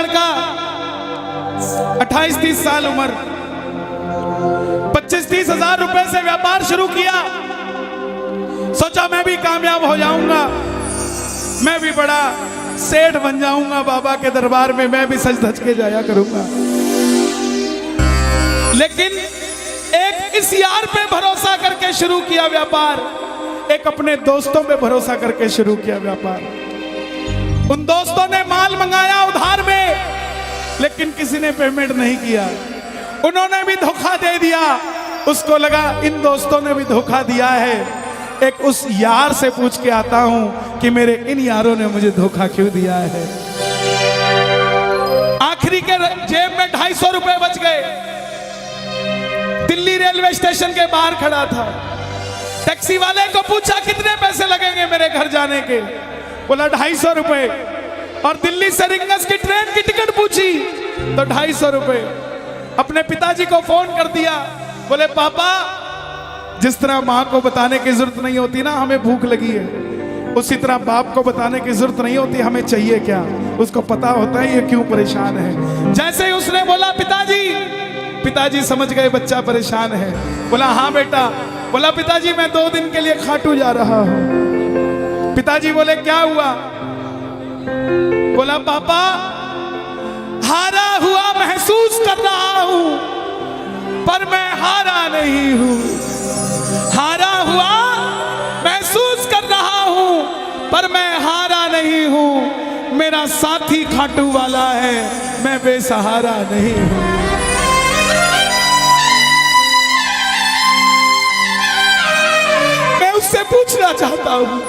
लड़का 28-30 साल उम्र, 25-30 हजार रुपए से व्यापार शुरू किया। सोचा मैं भी कामयाब हो जाऊंगा, मैं भी बड़ा सेठ बन जाऊंगा, बाबा के दरबार में मैं भी सज धज के जाया करूंगा। लेकिन एक इस यार पे भरोसा करके शुरू किया व्यापार, एक अपने दोस्तों पे भरोसा करके शुरू किया व्यापार। उन दोस्तों ने माल मंगाया उधार में, लेकिन किसी ने पेमेंट नहीं किया। उन्होंने भी धोखा दे दिया। उसको लगा इन दोस्तों ने भी धोखा दिया है, एक उस यार से पूछ के आता हूं कि मेरे इन यारों ने मुझे धोखा क्यों दिया है। आखिरी के जेब में 250 रुपए बच गए। दिल्ली रेलवे स्टेशन के बाहर खड़ा था। टैक्सी वाले को पूछा कितने पैसे लगेंगे मेरे घर जाने के, बोला 250 रुपए। और दिल्ली से रिंगस की ट्रेन की टिकट पूछी तो 250 रुपए। अपने पिताजी को फोन कर दिया, बोले पापा जिस तरह माँ को बताने की जरूरत नहीं होती ना हमें भूख लगी है, उसी तरह बाप को बताने की जरूरत नहीं होती हमें चाहिए क्या, उसको पता होता है ये क्यों परेशान है। जैसे ही उसने बोला पिताजी समझ गए बच्चा परेशान है। बोला हाँ बेटा। बोला पिताजी मैं 2 दिन के लिए खाटू जा रहा हूं। पिताजी बोले क्या हुआ? बोला पापा हारा हुआ महसूस कर रहा हूं, पर मैं हारा नहीं हूं। हारा हुआ महसूस कर रहा हूं, पर मैं हारा नहीं हूं। मेरा साथी खाटू वाला है, मैं बेसहारा नहीं हूं। मैं उससे पूछना चाहता हूं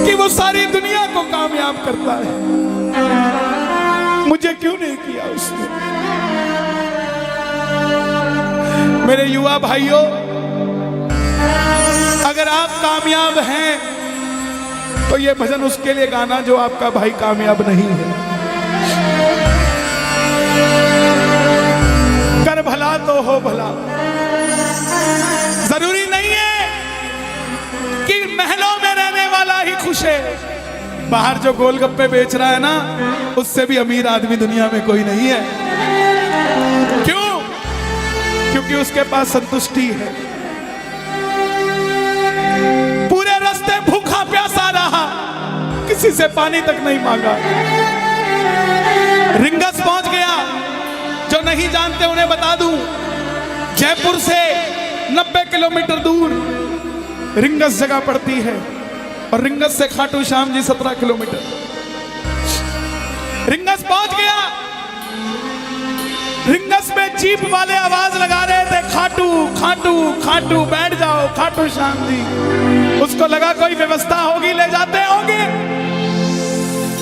कि वो सारी दुनिया को कामयाब करता है, मुझे क्यों नहीं किया उसने? मेरे युवा भाइयों, अगर आप कामयाब हैं तो ये भजन उसके लिए गाना जो आपका भाई कामयाब नहीं है। कर भला तो हो भला। जरूरी नहीं है कि महलों में रहने वाला ही खुश है। बाहर जो गोलगप्पे बेच रहा है ना, उससे भी अमीर आदमी दुनिया में कोई नहीं है। क्यों? क्योंकि उसके पास संतुष्टि है। पूरे रास्ते भूखा प्यासा रहा, किसी से पानी तक नहीं मांगा। रिंगस पहुंच गया। जो नहीं जानते उन्हें बता दूं, जयपुर से 90 किलोमीटर दूर रिंगस जगह पड़ती है, और रिंगस से खाटू श्याम जी 17 किलोमीटर। रिंगस पहुंच गया। रिंगस में जीप वाले आवाज लगा रहे थे, खाटू खाटू खाटू बैठ जाओ खाटू श्याम जी। उसको लगा कोई व्यवस्था होगी, ले जाते होंगे।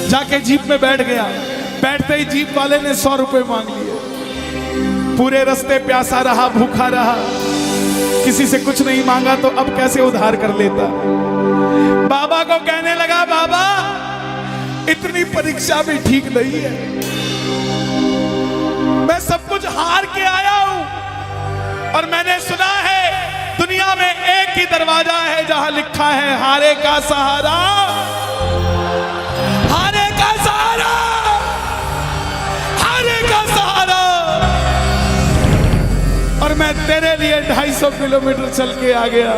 जाके जीप में बैठ गया। बैठते ही जीप वाले ने 100 रुपए मांग लिए। पूरे रास्ते प्यासा रहा, भूखा रहा, किसी से कुछ नहीं मांगा तो अब कैसे उधार कर लेता। बाबा को कहने लगा बाबा इतनी परीक्षा भी ठीक नहीं है, मैं सब कुछ हार के आया हूं, और मैंने सुना है दुनिया में एक ही दरवाजा है जहां लिखा है हारे का सहारा, हारे का सहारा, हारे का सहारा। और मैं तेरे लिए 250 किलोमीटर चल के आ गया,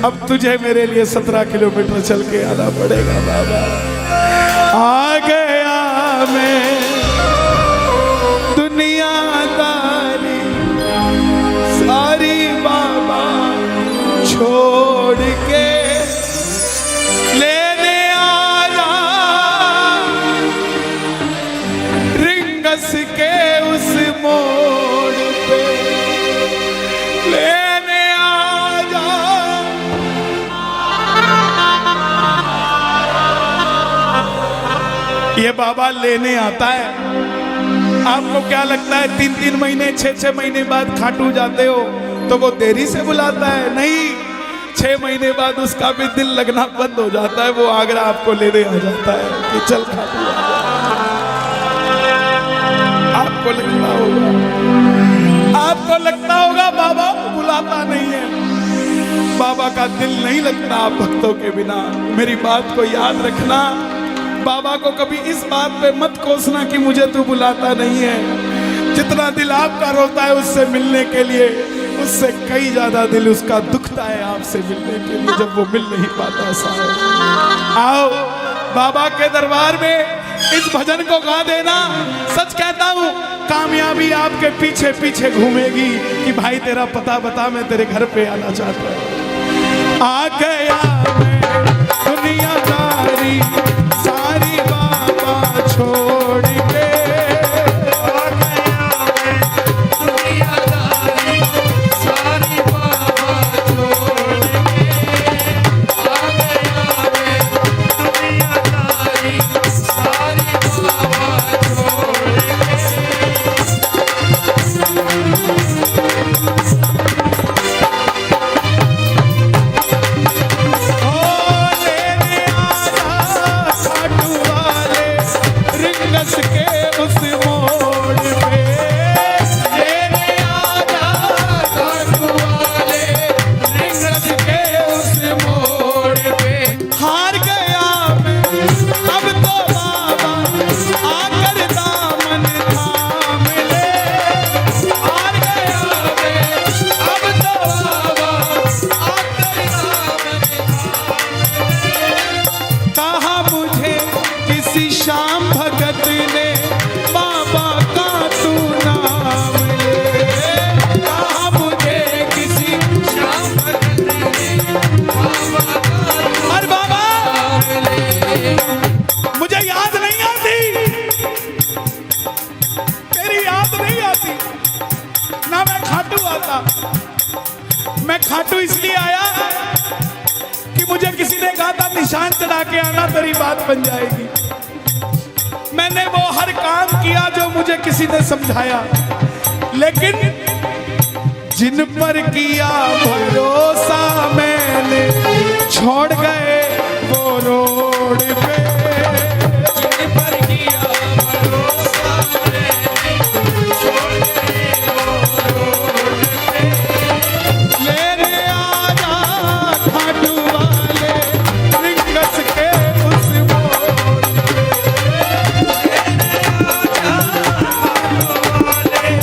अब तुझे मेरे लिए 17 किलोमीटर चल के आना पड़ेगा बाबा। आ गया मैं दुनियादारी सारी बाबा छोड़ के, लेने आया रिंगस के उस मोड़ पे, लेने आया। ये बाबा लेने आता है। आपको क्या लगता है 3-3 महीने 6-6 महीने बाद खाटू जाते हो तो वो देरी से बुलाता है? नहीं, 6 महीने बाद उसका भी दिल लगना बंद हो जाता है। वो आगरा आपको लेने आ जाता है कि चल खाटू आ जा। आपको लगता होगा बाबा बुलाता नहीं है। बाबा का दिल नहीं लगता आप भक्तों के बिना। मेरी बात को याद रखना, बाबा को कभी इस बात पे मत कोसना कि मुझे तू बुलाता नहीं है। जितना दिल आपका रोता है उससे मिलने के लिए, उससे कई ज्यादा दिल उसका दुखता है आपसे मिलने के लिए, जब वो मिल नहीं पाता। साहब आओ बाबा के दरबार में इस भजन को गा देना। सच कहता हूँ कामयाबी आपके पीछे पीछे घूमेगी कि भाई तेरा पता बता, मैं तेरे घर पे आना चाहता हूँ। आ गया मैं दुनियादारी सारी बाबा छोड़ के, आ गया मैं दुनियादारी सारी बाबा छोड़ के, आ गया मैं दुनियादारी सारी बाबा छोड़ खाटू इसलिए आया कि मुझे किसी ने कहा था निशान चढ़ा के आना तेरी बात बन जाएगी। मैंने वो हर काम किया जो मुझे किसी ने समझाया, लेकिन जिन पर किया भरोसा मैंने छोड़ गए वो रोड पे, जिन पर किया भरोसा मैंने छोड़ गए वो रोड पे। लेने आजा खाटू वाले रिंगस के उस मोड़ पे, लेने आजा खाटू वाले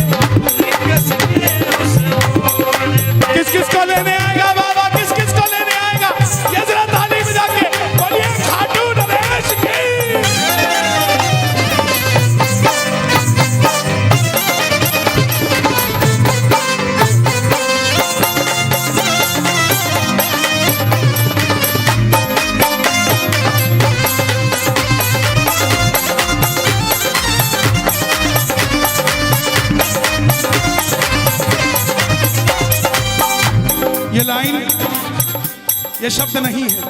रिंगस के उस मोड़ पे। किस किस को लेने आएगा बाबा, किस किस को लेने आएगा? ये जरा ताली बजा के बोलिए खाटू नरेश की। ये लाइन, ये शब्द नहीं है,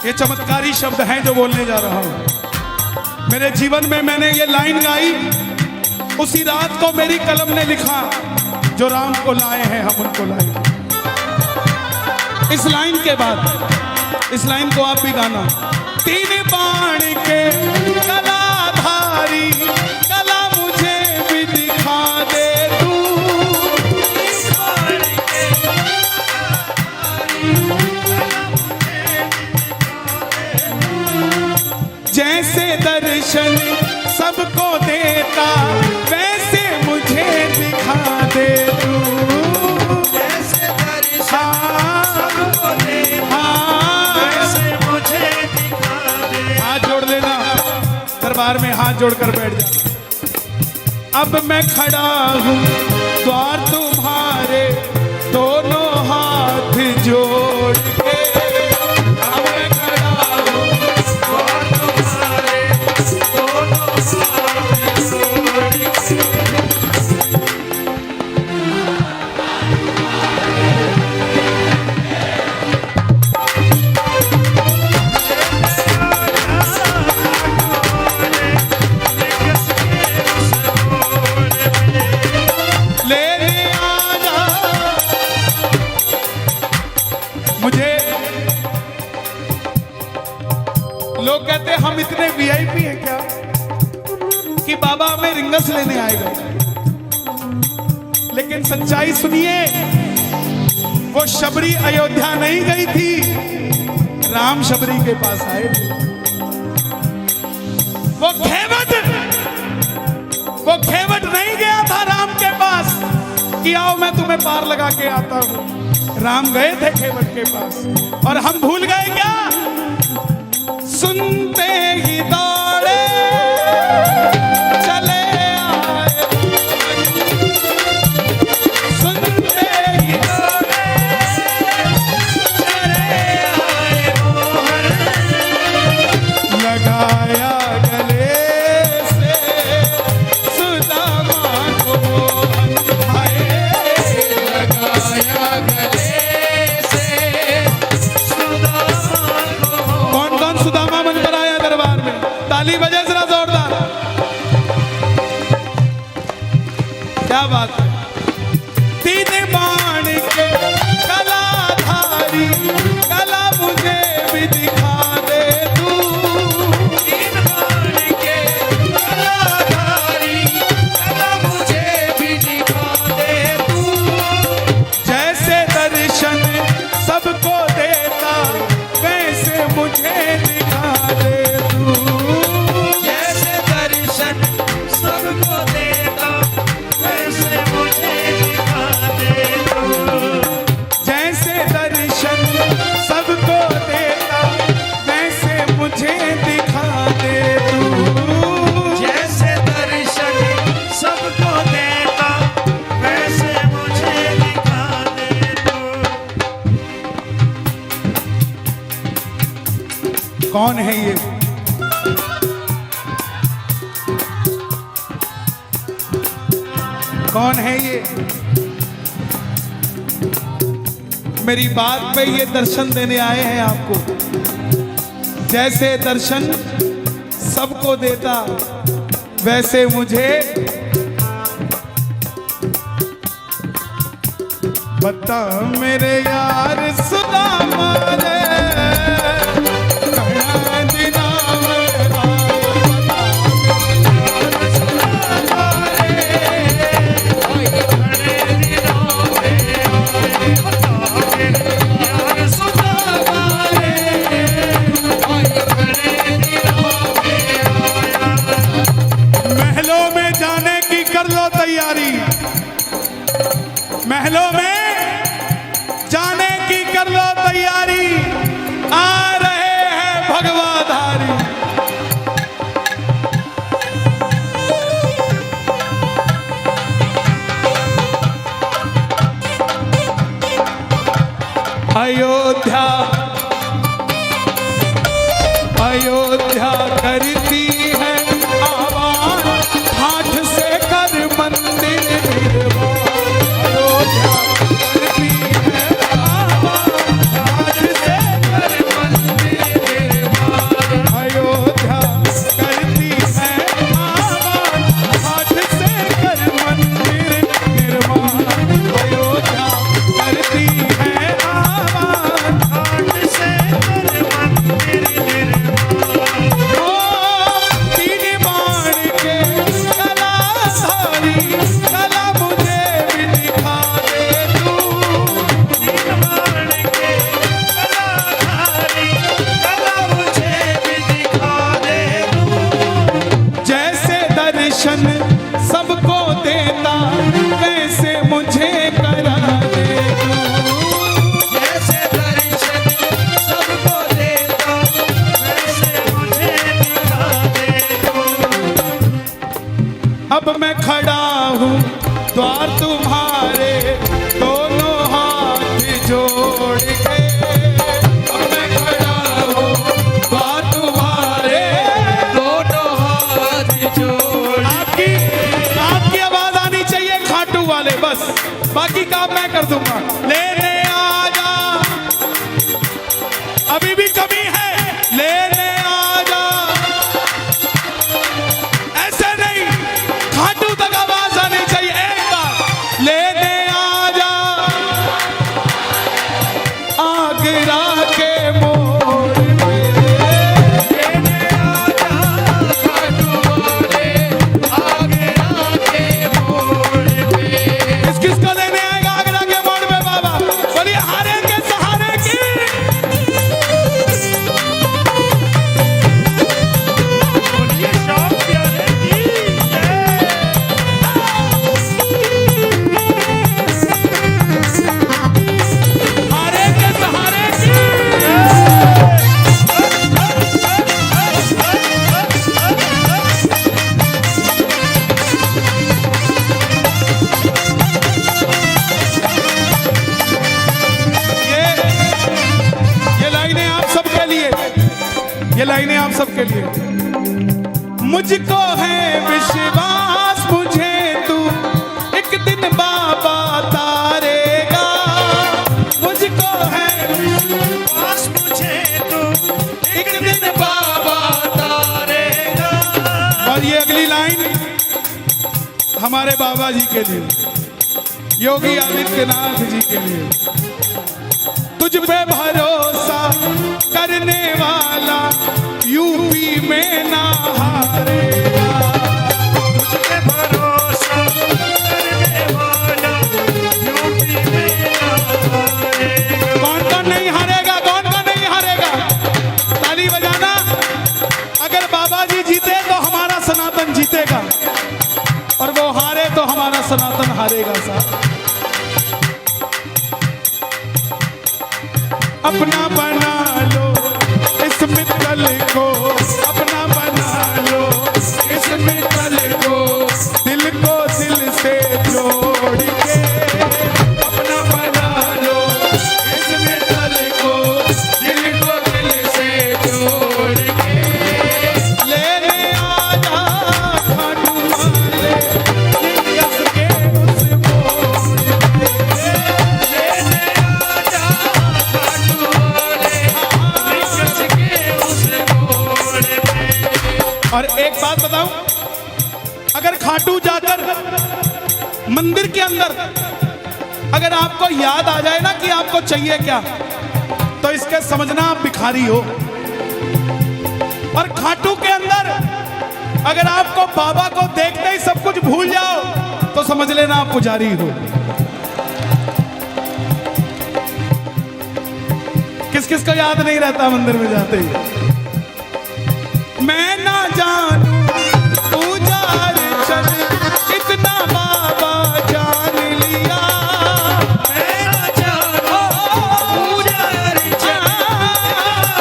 ये चमत्कारी शब्द हैं जो बोलने जा रहा हूं। मेरे जीवन में मैंने ये लाइन गाई, उसी रात को मेरी कलम ने लिखा, जो राम को लाए हैं हम उनको लाए। इस लाइन के बाद, इस लाइन को आप भी गाना। तीन बाण के कलाधारी कला मुझे भी दिखा दे तू, जैसे दर्शन सबको देता वैसे मुझे दिखा दे तू, जैसे दर्शन सबको देता वैसे मुझे दिखा दे। हाथ जोड़ लेना, दरबार में हाथ जोड़कर बैठ जा। अब मैं खड़ा हूँ द्वार तुम्हारे दोनों हाथ जोड़ के, अब मैं खड़ा हूँ द्वार तुम्हारे दोनों हाथ जोड़ के। लोग कहते हम इतने वीआईपी हैं क्या कि बाबा हमें रिंगस लेने आएगा, लेकिन सच्चाई सुनिए, वो शबरी अयोध्या नहीं गई थी, राम शबरी के पास आए थे। वो खेवट नहीं गया था राम के पास कि आओ मैं तुम्हें पार लगा के आता हूं। राम गए थे खेवट के पास और हम भूल गए क्या? सुनते ही दौड़े चले आए, सुनते ही दौड़े चले आए मोहर, लगाया गले से सुदामा को मोहन, लगाया गले से सुदामा को। कौन कौन सुदामा बनकर आया दरबार में? ताली बजे जरा जोरदार। क्या बात है? तीन बाण के कलाधारी कला मुझे भी दिखा दे तू, तीन बाण के कलाधारी कला मुझे भी दिखा दे तू, जैसे दर्शन सबको देता वैसे मुझे दिखा दे तू, जैसे दर्शन सबको देता वैसे मुझे दिखा दे तू, जैसे दर्शन सबको देता वैसे मुझे दिखा दे तू, जैसे दर्शन सबको देता वैसे मुझे दिखा दे तू। कौन है ये? कौन है ये? मेरी बात पे ये दर्शन देने आए हैं आपको। जैसे दर्शन सबको देता वैसे मुझे, बता मेरे यार सुदामा रे, कहाँ दिना मेरा, महलों में जाने की कर लो तैयारी, महलों में जाने की कर लो तैयारी, आ रहे हैं भगवाधारी। अयोध्या अयोध्या करती है आवाज, हाथ से कर मंदिर निर्माण, अयोध्या करती है आवाज, हाथ से कर मंदिर निर्माण, अयोध्या करती है आवाज, हाथ से कर मंदिर निर्माण, अयोध्या करती है आवाज, हाथ से कर मंदिर निर्माण। तीन बाण के कलाधारी कला मुझे भी दिखा दे तू, तीन बाण के कलाधारी कला मुझे भी दिखा दे तू, जैसे दर्शन सबको देता वैसे मुझे करा दे तू, जैसे दर्शन सबको देता वैसे मुझे दिखा दे तू। अब मैं खड़ा हूँ द्वार तुम्हारे दोनों हाथ जोड़ के, अब मैं खड़ा हूँ द्वार तुम्हारे दोनों हाथ जोड़। आपकी आवाज आनी चाहिए खाटू वाले, बस बाकी काम मैं कर दूंगा। लेने आ जा, अभी भी कमी है, लेने आ जा, ऐसे नहीं, खाटू तक आवाज आनी चाहिए। एक बार लेने आ जा, आगरा के मोड़ पे, लेने आ जा खाटू वाले, आगरा के मोड़ पे। किसको लेने आएगा आगरा के मोड़ पे बाबा? मुझको है विश्वास मुझे तू एक दिन बाबा तारेगा। मुझको है विश्वास मुझे तू एक दिन बाबा तारेगा। और ये अगली लाइन हमारे बाबा जी के लिए, योगी आदित्यनाथ जी के लिए। तुझ पे भरोसा करने वाला यूपी में ना हारेगा। तुझ पे भरोसा करने वाला यूपी में ना हारेगा। कौन कौन नहीं हारेगा, कौन कौन नहीं हारेगा? ताली बजाना। अगर बाबा जी जीते तो हमारा सनातन जीतेगा, और वो हारे तो हमारा सनातन हारेगा साहब। अपना बना लो इस मित्तल को, अपना बना लो इस मित्तल को, दिल को दिल से जोड़ के। अपना बना लो इस मित्तल को, दिल को दिल से जोड़ के। लेने आजा खाटू वाले निकस के उस मोड़ पे। लेने आजा खाटू वाले निकस के उस मोड़ पे। और एक बात बताऊं, अगर खाटू जाकर मंदिर के अंदर अगर आपको याद आ जाए ना कि आपको चाहिए क्या, तो इसके समझना आप भिखारी हो। और खाटू के अंदर अगर आपको बाबा को देखते ही सब कुछ भूल जाओ, तो समझ लेना आप पुजारी हो। किस किस को याद नहीं रहता मंदिर में जाते ही? मैं ना जानू पूजार चल इतना बाबा जान लिया। मैं ना जानू पुजारी चल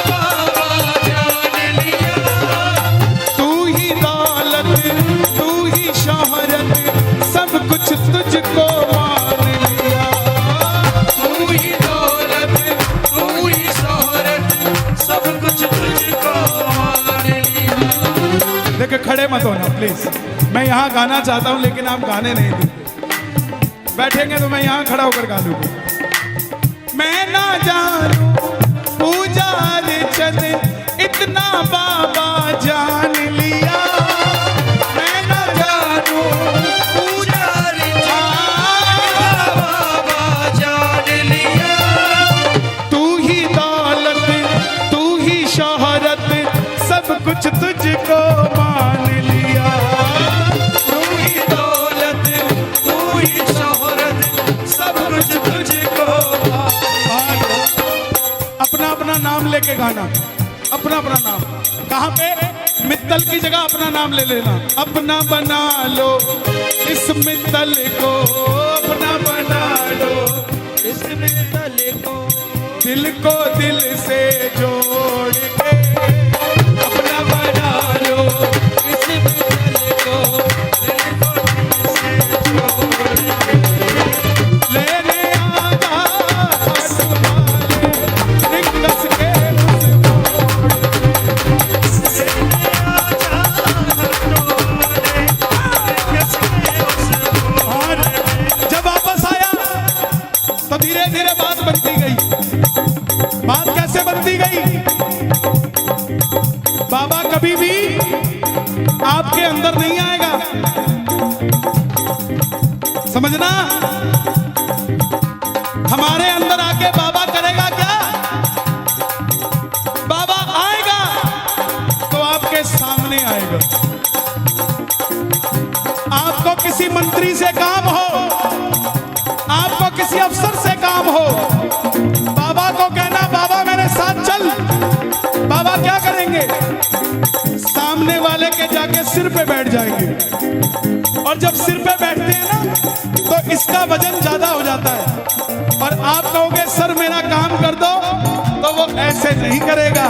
बाबा जान लिया। तू ही दौलत तू ही शोहरत सब कुछ तुझको मान लिया। तू ही दौलत तू ही शोहरत सब कुछ तुझको मान लिया। देखिए खड़े मत होना प्लीज, मैं यहाँ गाना चाहता हूँ लेकिन आप गाने नहीं देते। बैठेंगे तो मैं यहाँ खड़ा होकर गा लूंगा। मैं ना जानू पूजार चल इतना बाबा जान लिया। मैं ना जानू पुजारी चल बाबा जान लिया। तू ही दौलत तू ही शोहरत सब कुछ तुझको मान लिया। तू ही दौलत तू ही शोहरत सब कुछ तुझको मान लिया। अपना अपना नाम लेके गाना, अपना अपना नाम। कहाँ पे? मित्तल की जगह अपना नाम ले लेना। अपना बना लो इस मित्तल को, अपना बना लो इस मित्तल को, दिल को दिल से जोड़ के। अपना बना लो इस मित्तल को, दिल को दिल से जोड़ के। लेने आजा खाटू वाले निकस के उस मोड़ पे। लेने आजा खाटू वाले निकस के उस मोड़ पे। जब वापस आया तो धीरे धीरे बात बनती गई। बात कैसे बनती गई? बाबा कभी भी आपके अंदर नहीं आएगा, समझना। हमारे अंदर आके बाबा करेगा क्या? बाबा आएगा तो आपके सामने आएगा। आपको किसी मंत्री से काम हो, आपको किसी अफसर से काम हो, बाबा को कहना बाबा मेरे साथ चल। बाबा क्या करेंगे? सामने वाले के जाके सिर पे बैठ जाएंगे। और जब सिर पे बैठते हैं ना, तो इसका वजन ज्यादा हो जाता है। और आप कहोगे सर मेरा काम कर दो, तो वो ऐसे नहीं करेगा।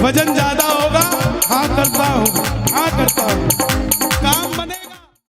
वजन ज्यादा होगा, हाँ करता हूँ, हाँ करता हूँ।